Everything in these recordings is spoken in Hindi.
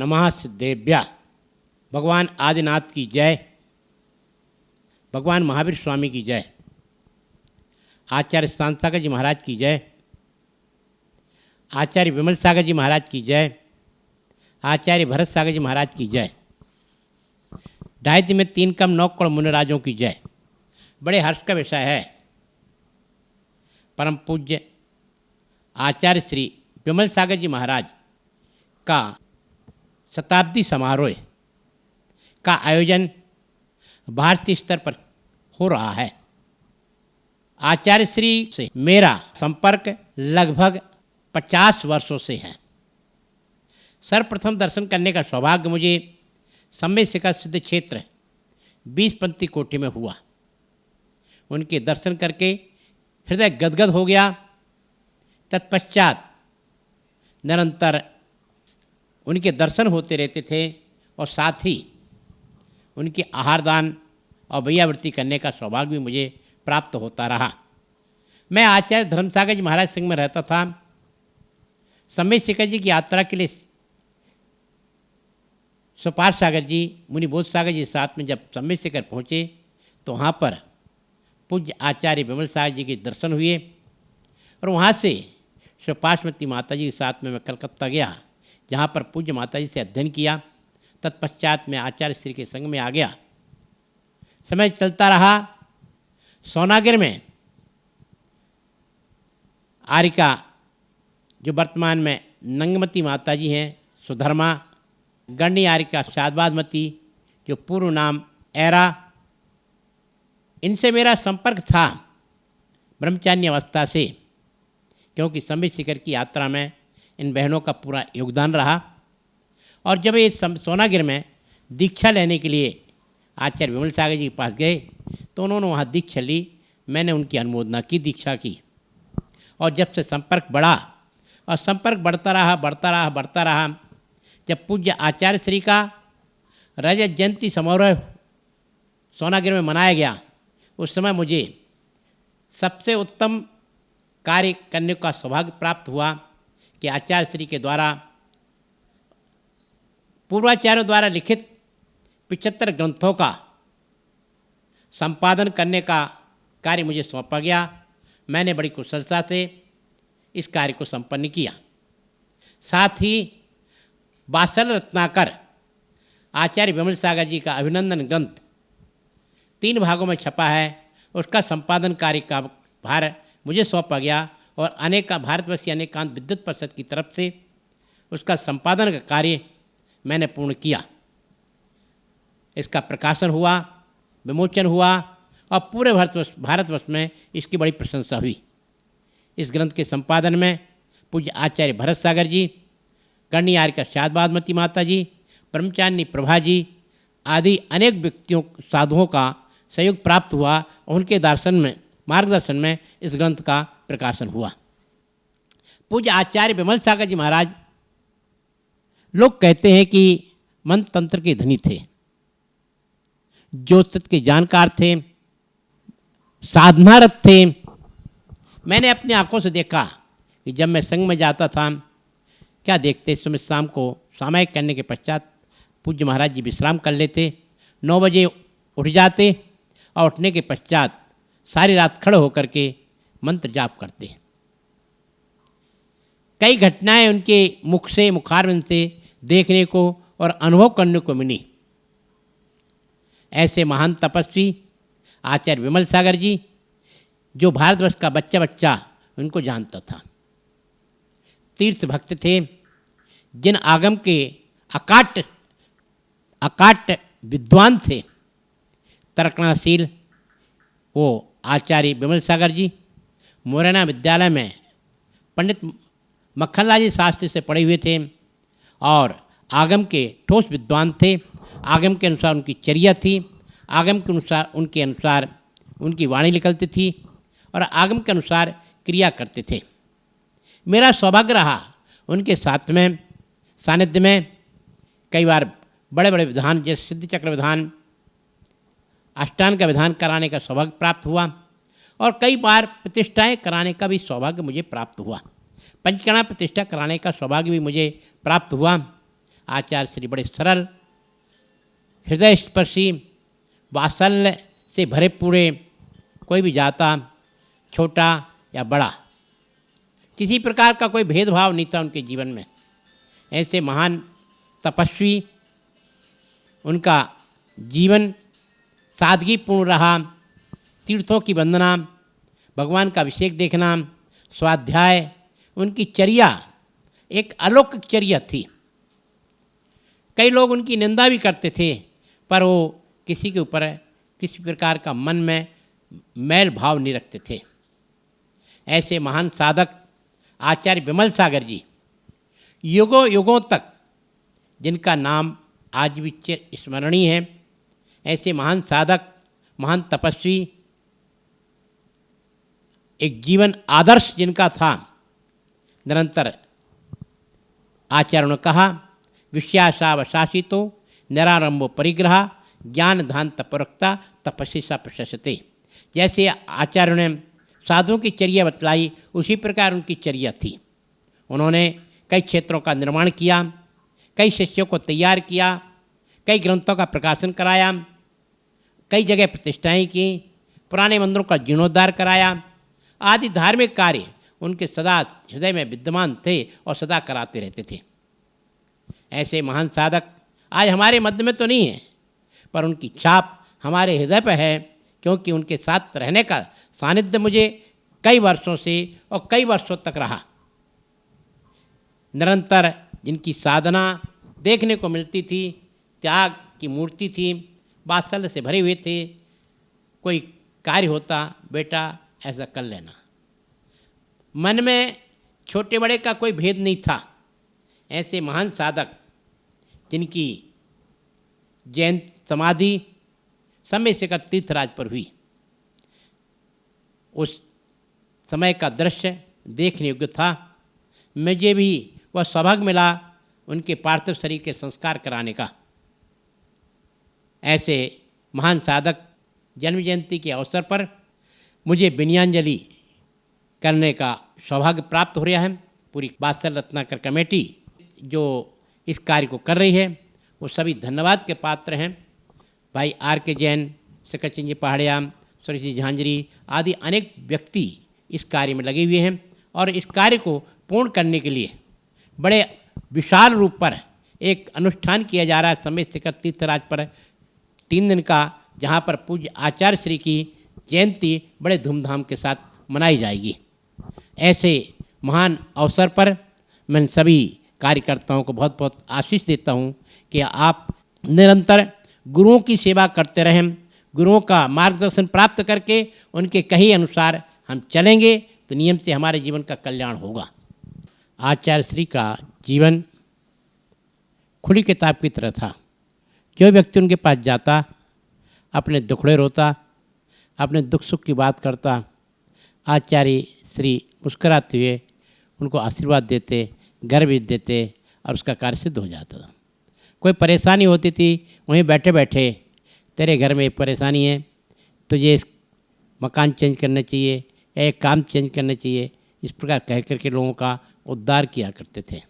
नमः सिद्धेभ्यः। भगवान आदिनाथ की जय, भगवान महावीर स्वामी की जय, आचार्य शांत सागर जी महाराज की जय, आचार्य विमल सागर जी महाराज की जय, आचार्य भरत सागर जी महाराज की जय, ढाई में 3 कम 9 करोड़ मुनिराजों की जय। बड़े हर्ष का विषय है। परम पूज्य आचार्य श्री विमल सागर जी महाराज का शताब्दी समारोह का आयोजन भारतीय स्तर पर हो रहा है। आचार्य श्री से मेरा संपर्क लगभग 50 वर्षों से है। सर्वप्रथम दर्शन करने का सौभाग्य मुझे सम्य शिखर सिद्ध क्षेत्र 20पंथी कोठी में हुआ। उनके दर्शन करके हृदय गदगद हो गया। तत्पश्चात निरंतर उनके दर्शन होते रहते थे और साथ ही उनकी आहार दान और भैयावृत्ति करने का सौभाग्य भी मुझे प्राप्त होता रहा। मैं आचार्य धर्मसागर जी महाराज सिंह में रहता था। सम्य शिखर जी की यात्रा के लिए सुपार सागर जी, मुनि बोध सागर जी साथ में जब सम्य शिखर पहुँचे तो वहाँ पर पूज्य आचार्य विमल सागर जी के दर्शन हुए और वहाँ से सुपार्श्वती माता जी के साथ में मैं कलकत्ता गया, जहाँ पर पूज्य माता जी से अध्ययन किया। तत्पश्चात मैं आचार्य श्री के संग में आ गया। समय चलता रहा। सोनागिर में आरिका, जो वर्तमान में नंगमती माता जी हैं, सुधर्मा, गण्य आरिका शादबादमती, जो पूर्व नाम ऐरा, इनसे मेरा संपर्क था ब्रह्मचारी अवस्था से, क्योंकि सम्य शिखर की यात्रा में इन बहनों का पूरा योगदान रहा। और जब ये सोनागिर में दीक्षा लेने के लिए आचार्य विमल सागर जी के पास गए तो उन्होंने वहाँ दीक्षा ली। मैंने उनकी अनुमोदना की, दीक्षा की। और जब से संपर्क बढ़ा और संपर्क बढ़ता रहा, जब पूज्य आचार्य श्री का रजत जयंती समारोह सोनागिर में मनाया गया, उस समय मुझे सबसे उत्तम कार्य करने का सौभाग्य प्राप्त हुआ कि आचार्य श्री के द्वारा पूर्वाचार्यों द्वारा लिखित 75 ग्रंथों का संपादन करने का कार्य मुझे सौंपा गया। मैंने बड़ी कुशलता से इस कार्य को संपन्न किया। साथ ही बासल रत्नाकर आचार्य विमल सागर जी का अभिनंदन ग्रंथ 3 भागों में छपा है, उसका संपादन कार्य का भार मुझे सौंपा गया और भारतवर्षीय अनेकांत विद्युत परिषद की तरफ से उसका संपादन का कार्य मैंने पूर्ण किया। इसका प्रकाशन हुआ, विमोचन हुआ और पूरे भारतवर्ष में इसकी बड़ी प्रशंसा हुई। इस ग्रंथ के संपादन में पूज्य आचार्य भरत सागर जी, गण्य आरिका शादबादमती माता जी, ब्रह्मचारिणी प्रभा जी आदि अनेक व्यक्तियों, साधुओं का सहयोग प्राप्त हुआ और उनके मार्गदर्शन में इस ग्रंथ का प्रकाशन हुआ। पूज्य आचार्य विमल सागर जी महाराज, लोग कहते हैं कि मंत्र तंत्र के धनी थे, ज्योतिष के जानकार थे, साधनारत थे। मैंने अपनी आंखों से देखा कि जब मैं संघ में जाता था, क्या देखते, सुबह शाम को सामायिक करने के पश्चात पूज्य महाराज जी विश्राम कर लेते, 9 बजे उठ जाते और उठने के पश्चात सारी रात खड़े होकर के मंत्र जाप करते। कई घटनाएं उनके मुखारविंद से देखने को और अनुभव करने को मिली। ऐसे महान तपस्वी आचार्य विमल सागर जी, जो भारतवर्ष का बच्चा उनको जानता था, तीर्थ भक्त थे, जिन आगम के अकाट विद्वान थे, तर्कणाशील, वो आचार्य विमल सागर जी मुरैना विद्यालय में पंडित मक्खनलाल जी शास्त्री से पढ़े हुए थे और आगम के ठोस विद्वान थे। आगम के अनुसार उनकी चर्या थी, आगम के अनुसार उनकी वाणी निकलती थी और आगम के अनुसार क्रिया करते थे। मेरा सौभाग्य रहा उनके साथ में सानिध्य में कई बार बड़े बड़े विधान, जैसे सिद्ध चक्र विधान, अष्टांग का विधान कराने का सौभाग्य प्राप्त हुआ और कई बार प्रतिष्ठाएं कराने का भी सौभाग्य मुझे प्राप्त हुआ। पंचकर्णा प्रतिष्ठा कराने का सौभाग्य भी मुझे प्राप्त हुआ। आचार्य श्री बड़े सरल, हृदय स्पर्शी, वात्सल्य से भरे पूरे, कोई भी जाता, छोटा या बड़ा, किसी प्रकार का कोई भेदभाव नहीं था उनके जीवन में। ऐसे महान तपस्वी, उनका जीवन सादगीपूर्ण रहा। तीर्थों की वंदना, भगवान का अभिषेक देखना, स्वाध्याय, उनकी चर्या एक अलौकिक चर्या थी। कई लोग उनकी निंदा भी करते थे, पर वो किसी के ऊपर किसी प्रकार का मन में मैल भाव नहीं रखते थे। ऐसे महान साधक आचार्य विमल सागर जी, युगों युगों तक जिनका नाम आज भी स्मरणीय है, ऐसे महान साधक, महान तपस्वी, एक जीवन आदर्श जिनका था। निरंतर आचार्यों ने कहा, विषयाशावशासितो निरारंभो परिग्रह ज्ञान धान तपरक्ता तपस्वी सा प्रशस्यते। जैसे आचार्यों ने साधुओं की चर्या बतलाई, उसी प्रकार उनकी चर्या थी। उन्होंने कई क्षेत्रों का निर्माण किया, कई शिष्यों को तैयार किया, कई ग्रंथों का प्रकाशन कराया, कई जगह प्रतिष्ठाएं की, पुराने मंदिरों का जीर्णोद्धार कराया, आदि धार्मिक कार्य उनके सदा हृदय में विद्यमान थे और सदा कराते रहते थे। ऐसे महान साधक आज हमारे मध्य में तो नहीं है, पर उनकी छाप हमारे हृदय पर है, क्योंकि उनके साथ रहने का सानिध्य मुझे कई वर्षों से और कई वर्षों तक रहा। निरंतर जिनकी साधना देखने को मिलती थी, त्याग की मूर्ति थी, वात्सल्य से भरे हुए थे। कोई कार्य होता, बेटा ऐसा कर लेना, मन में छोटे बड़े का कोई भेद नहीं था। ऐसे महान साधक जिनकी जैन समाधि समय से तीर्थराज पर हुई, उस समय का दृश्य देखने योग्य था। मुझे भी वह सौभाग्य मिला उनके पार्थिव शरीर के संस्कार कराने का। ऐसे महान साधक जन्म जयंती के अवसर पर मुझे विनयाञ्जलि करने का सौभाग्य प्राप्त हो रहा है। पूरी वात्सल रत्नाकर कमेटी जो इस कार्य को कर रही है, वो सभी धन्यवाद के पात्र हैं। भाई आर के जैन, सकरचंद जी पहाड़िया, सुरेश जी झांझरी आदि अनेक व्यक्ति इस कार्य में लगे हुए हैं और इस कार्य को पूर्ण करने के लिए बड़े विशाल रूप पर एक अनुष्ठान किया जा रहा है समय शिखर तीर्थराज पर 3 दिन का, जहाँ पर पूज्य आचार्य श्री की जयंती बड़े धूमधाम के साथ मनाई जाएगी। ऐसे महान अवसर पर मैं सभी कार्यकर्ताओं को बहुत बहुत आशीष देता हूँ कि आप निरंतर गुरुओं की सेवा करते रहें। गुरुओं का मार्गदर्शन प्राप्त करके उनके कहे अनुसार हम चलेंगे तो नियम से हमारे जीवन का कल्याण होगा। आचार्य श्री का जीवन खुली किताब की तरह था। जो व्यक्ति उनके पास जाता, अपने दुखड़े रोता, अपने दुख सुख की बात करता, आचार्य श्री मुस्कुराते हुए उनको आशीर्वाद देते, घर भेज देते और उसका कार्य सिद्ध हो जाता था। कोई परेशानी होती थी, वहीं बैठे बैठे तेरे घर में एक परेशानी है, तुझे मकान चेंज करना चाहिए या एक काम चेंज करना चाहिए, इस प्रकार कह करके लोगों का उद्धार किया करते थे।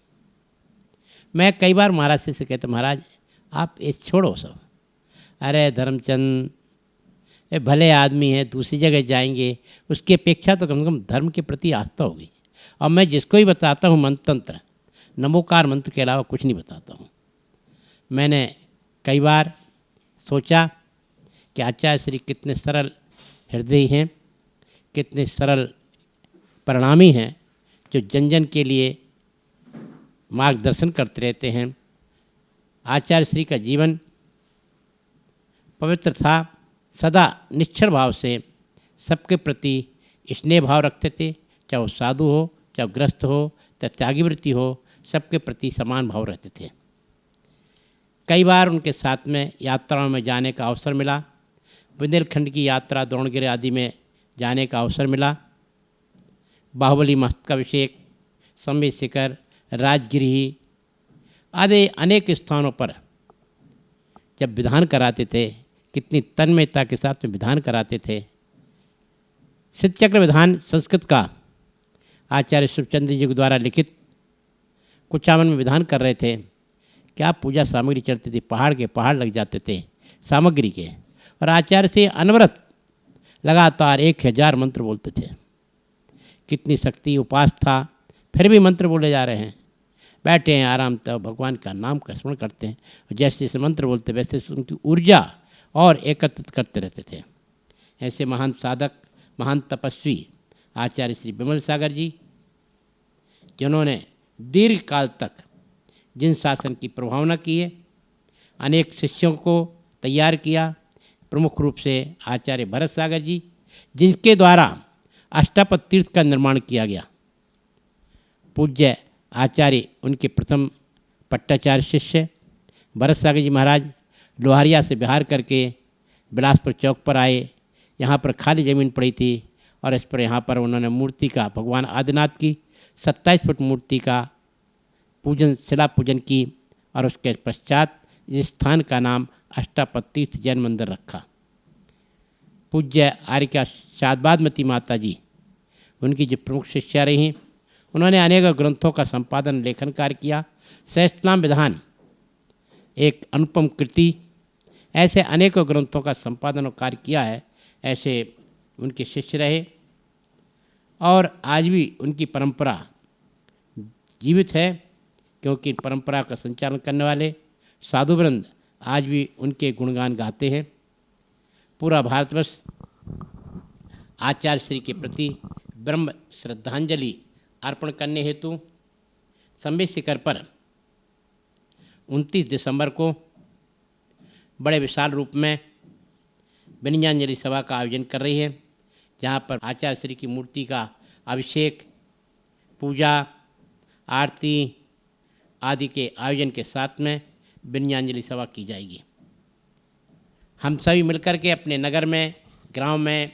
मैं कई बार महाराज से कहता, महाराज आप ये छोड़ो सब, अरे धर्मचंद ये भले आदमी है, दूसरी जगह जाएंगे, उसकी अपेक्षा तो कम से कम धर्म के प्रति आस्था होगी। और मैं जिसको ही बताता हूँ मंत्र तंत्र, नमोकार मंत्र के अलावा कुछ नहीं बताता हूँ। मैंने कई बार सोचा कि आचार्य श्री कितने सरल हृदय हैं, कितने सरल परिणामी हैं, जो जन जन के लिए मार्गदर्शन करते रहते हैं। आचार्य श्री का जीवन पवित्र था, सदा निश्चल भाव से सबके प्रति स्नेह भाव रखते थे, चाहे वो साधु हो, चाहे वो ग्रस्त हो, चाहे त्यागी वृत्ति हो, सबके प्रति समान भाव रहते थे। कई बार उनके साथ में यात्राओं में जाने का अवसर मिला। बुंदेलखंड की यात्रा, द्रोणगिरी आदि में जाने का अवसर मिला। बाहुबली मस्तकाभिषेक, समय शिखर, राजगिरी आदि अनेक स्थानों पर जब विधान कराते थे, कितनी तन्मयता के साथ में विधान कराते थे। सिद्धचक्र विधान संस्कृत का आचार्य शिवचंद्र जी द्वारा लिखित कुचामन में विधान कर रहे थे क्या पूजा सामग्री चढ़ती थी, पहाड़ के पहाड़ लग जाते थे सामग्री के। और आचार्य से अनवरत लगातार 1000 मंत्र बोलते थे। कितनी शक्ति उपास था, फिर भी मंत्र बोले जा रहे हैं। बैठे हैं आराम तक भगवान का नाम का स्मरण करते हैं, जैसे जैसे मंत्र बोलते वैसे उनकी ऊर्जा और एकत्रित करते रहते थे। ऐसे महान साधक, महान तपस्वी आचार्य श्री विमल सागर जी, जिन्होंने दीर्घ काल तक जिन शासन की प्रभावना की है, अनेक शिष्यों को तैयार किया, प्रमुख रूप से आचार्य भरत सागर जी, जिनके द्वारा अष्टापद तीर्थ का निर्माण किया गया। पूज्य आचार्य उनके प्रथम पट्टाचार्य शिष्य भरत सागर जी महाराज लोहारिया से बिहार करके बिलासपुर चौक पर आए। यहाँ पर खाली ज़मीन पड़ी थी और इस पर यहाँ पर उन्होंने मूर्ति का, भगवान आदिनाथ की 27 फुट मूर्ति का पूजन, शिला पूजन की और उसके पश्चात इस स्थान का नाम अष्टापद तीर्थ जैन मंदिर रखा। पूज्य आर्यका शादबादमती माता जी, उनकी जो प्रमुख शिष्या रही, उन्होंने अनेक ग्रंथों का संपादन लेखन कार्य किया। सहस्त्रनाम विधान एक अनुपम कृति, ऐसे अनेकों ग्रंथों का संपादन और कार्य किया है। ऐसे उनके शिष्य रहे और आज भी उनकी परंपरा जीवित है, क्योंकि परंपरा का संचालन करने वाले साधुवृंद आज भी उनके गुणगान गाते हैं। पूरा भारतवर्ष आचार्य श्री के प्रति ब्रह्म श्रद्धांजलि अर्पण करने हेतु सम्मेद शिखर पर 29 दिसंबर को बड़े विशाल रूप में विनयाञ्जलि सभा का आयोजन कर रही है, जहाँ पर आचार्य श्री की मूर्ति का अभिषेक, पूजा, आरती आदि के आयोजन के साथ में विनयाञ्जलि सभा की जाएगी। हम सभी मिलकर के अपने नगर में, गांव में,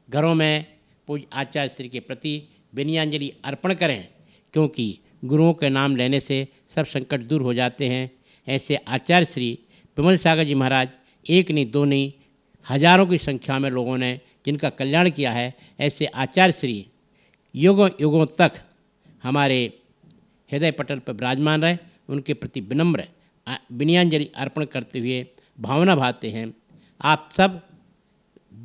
घरों में पूज्य आचार्य श्री के प्रति विनयाञ्जलि अर्पण करें, क्योंकि गुरुओं के नाम लेने से सब संकट दूर हो जाते हैं। ऐसे आचार्य श्री विमल सागर जी महाराज एक नहीं, दो नहीं, हजारों की संख्या में लोगों ने जिनका कल्याण किया है, ऐसे आचार्य श्री युगों युगों तक हमारे हृदय पटल पर विराजमान रहे। उनके प्रति विनम्र विनयाञ्जलि अर्पण करते हुए भावना भाते हैं। आप सब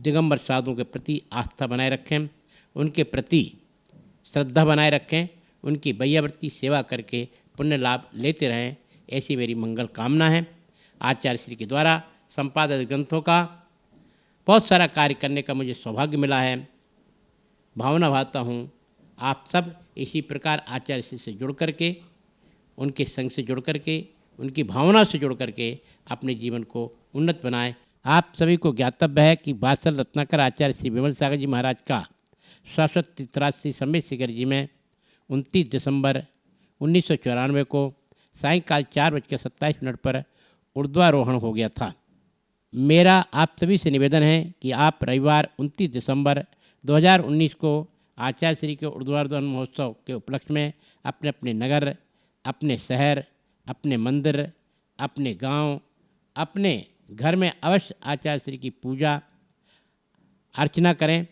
दिगंबर साधुओं के प्रति आस्था बनाए रखें, उनके प्रति श्रद्धा बनाए रखें, उनकी वैयावृत्ति सेवा करके पुण्य लाभ लेते रहें, ऐसी मेरी मंगल कामना है। आचार्य श्री के द्वारा संपादित ग्रंथों का बहुत सारा कार्य करने का मुझे सौभाग्य मिला है। भावना भाता हूँ आप सब इसी प्रकार आचार्य श्री से जुड़ करके, उनके संग से जुड़ करके, उनकी भावना से जुड़ करके अपने जीवन को उन्नत बनाएं। आप सभी को ज्ञातव्य है कि बादशाह रत्नाकर आचार्य श्री विमल सागर जी महाराज का शाश्वत तीर्थराज श्री सम्मेद शिखर जी में 29 दिसंबर 1994 को सायंकाल 4:27 पर ऊर्ध्वारोहण हो गया था। मेरा आप सभी से निवेदन है कि आप रविवार 29 दिसंबर 2019 को आचार्य श्री के ऊर्ध्वारोहण महोत्सव के उपलक्ष्य में अपने अपने नगर, अपने शहर, अपने मंदिर, अपने गांव, अपने घर में अवश्य आचार्य श्री की पूजा अर्चना करें,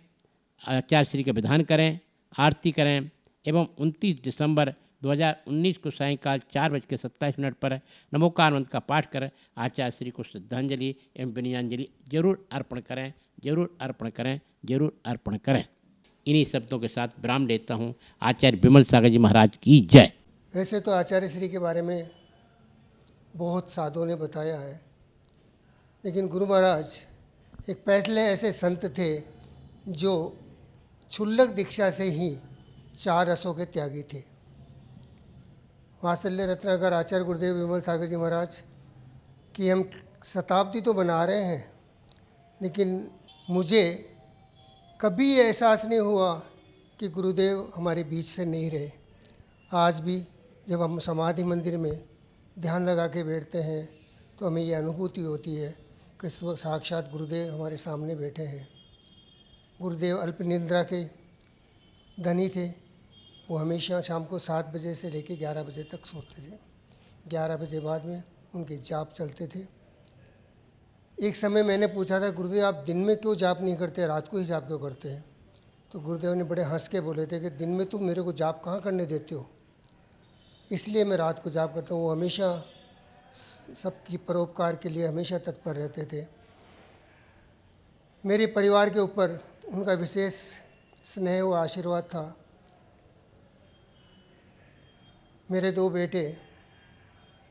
आचार्य श्री का विधान करें, आरती करें एवं 29 दिसंबर 2019 को सायंकाल 4:27 पर नमोकार का पाठ कर आचार्य श्री को श्रद्धांजलि एवं विनयाञ्जलि जरूर अर्पण करें, जरूर अर्पण करें, जरूर अर्पण करें। इन्हीं शब्दों के साथ विराम लेता हूँ। आचार्य विमल सागर जी महाराज की जय। वैसे तो आचार्य श्री के बारे में बहुत साधुओं ने बताया है, लेकिन गुरु महाराज एक पहले ऐसे संत थे जो क्षुल्लक दीक्षा से ही 4 रसों के त्यागी थे। वात्सल्य रत्नाकर आचार्य गुरुदेव विमल सागर जी महाराज की हम शताब्दी तो बना रहे हैं, लेकिन मुझे कभी ये एहसास नहीं हुआ कि गुरुदेव हमारे बीच से नहीं रहे। आज भी जब हम समाधि मंदिर में ध्यान लगा के बैठते हैं तो हमें ये अनुभूति होती है कि साक्षात गुरुदेव हमारे सामने बैठे हैं। गुरुदेव अल्प निद्रा के धनी थे। वो हमेशा शाम को 7 बजे से लेकर 11 बजे तक सोते थे। 11 बजे बाद में उनके जाप चलते थे। एक समय मैंने पूछा था, गुरुदेव आप दिन में क्यों जाप नहीं करते, रात को ही जाप क्यों करते हैं? तो गुरुदेव ने बड़े हंस के बोले थे कि दिन में तुम मेरे को जाप कहाँ करने देते हो, इसलिए मैं रात को जाप करता हूँ। वो हमेशा सबकी परोपकार के लिए हमेशा तत्पर रहते थे। मेरे परिवार के ऊपर उनका विशेष स्नेह व आशीर्वाद था। मेरे 2 बेटे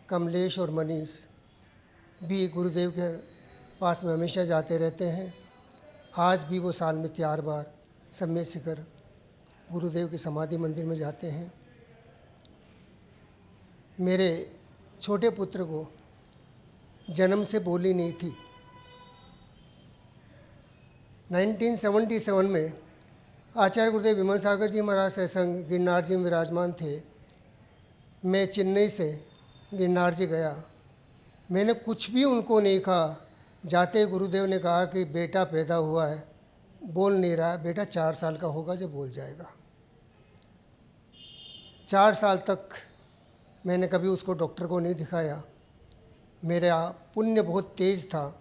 कमलेश और मनीष भी गुरुदेव के पास में हमेशा जाते रहते हैं। आज भी वो साल में 4 बार समय शिखर गुरुदेव की समाधि मंदिर में जाते हैं। मेरे छोटे पुत्र को जन्म से बोली नहीं थी। 1977 में आचार्य गुरुदेव विमल सागर जी महाराज सत्संग गिरनार जी में विराजमान थे। मैं चेन्नई से गिरनार जी गया। मैंने कुछ भी उनको नहीं कहा। जाते गुरुदेव ने कहा कि बेटा पैदा हुआ है, बोल नहीं रहा है, बेटा 4 साल का होगा जब बोल जाएगा। 4 साल तक मैंने कभी उसको डॉक्टर को नहीं दिखाया। मेरा पुण्य बहुत तेज था।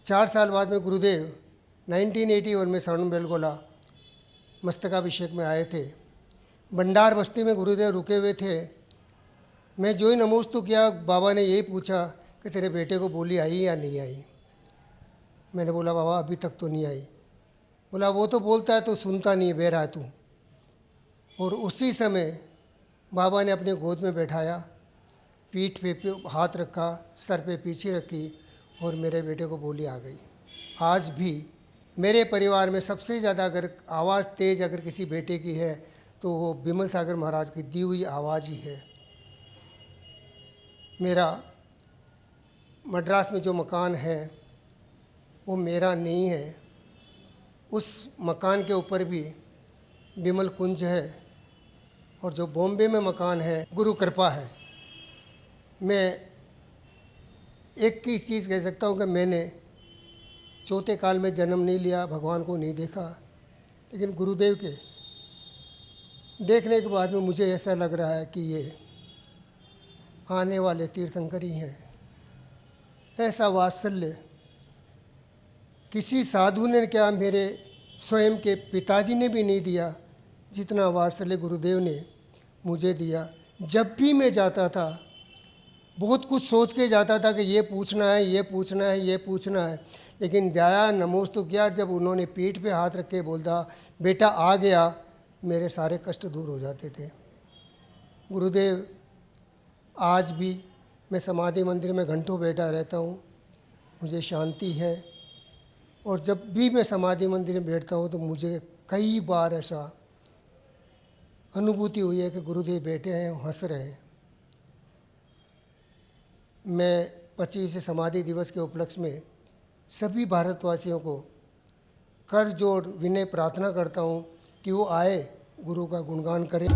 4 साल बाद में गुरुदेव 1981 में शरण बेलगोला मस्तकाभिषेक में आए थे। भंडार बस्ती में गुरुदेव रुके हुए थे। मैं जो ही नमोस्तु किया, बाबा ने यही पूछा कि तेरे बेटे को बोली आई या नहीं आई। मैंने बोला बाबा अभी तक तो नहीं आई। बोला वो तो बोलता है तो सुनता नहीं है, बहरा है तू। और उसी समय बाबा ने अपने गोद में बैठाया, पीठ पे हाथ रखा, सर पे पीछे रखी और मेरे बेटे को बोली आ गई। आज भी मेरे परिवार में सबसे ज़्यादा अगर आवाज़ तेज अगर किसी बेटे की है तो वो विमल सागर महाराज की दी हुई आवाज़ ही है। मेरा मद्रास में जो मकान है वो मेरा नहीं है। उस मकान के ऊपर भी विमल कुंज है और जो बॉम्बे में मकान है गुरु कृपा है। मैं एक ही चीज़ कह सकता हूँ कि मैंने चौथे काल में जन्म नहीं लिया, भगवान को नहीं देखा, लेकिन गुरुदेव के देखने के बाद में मुझे ऐसा लग रहा है कि ये आने वाले तीर्थंकर ही हैं। ऐसा वात्सल्य किसी साधु ने क्या, मेरे स्वयं के पिताजी ने भी नहीं दिया जितना वात्सल्य गुरुदेव ने मुझे दिया। जब भी मैं जाता था बहुत कुछ सोच के जाता था कि ये पूछना है, ये पूछना है, ये पूछना है, लेकिन जाया नमोस्तु किया। जब उन्होंने पीठ पे हाथ रख के बोलता बेटा आ गया, मेरे सारे कष्ट दूर हो जाते थे। गुरुदेव आज भी मैं समाधि मंदिर में घंटों बैठा रहता हूँ, मुझे शांति है। और जब भी मैं समाधि मंदिर में बैठता हूँ तो मुझे कई बार ऐसा अनुभूति हुई है कि गुरुदेव बैठे हैं, हंस रहे हैं। मैं 25 समाधि दिवस के उपलक्ष्य में सभी भारतवासियों को कर जोड़ विनय प्रार्थना करता हूँ कि वो आए, गुरु का गुणगान करें।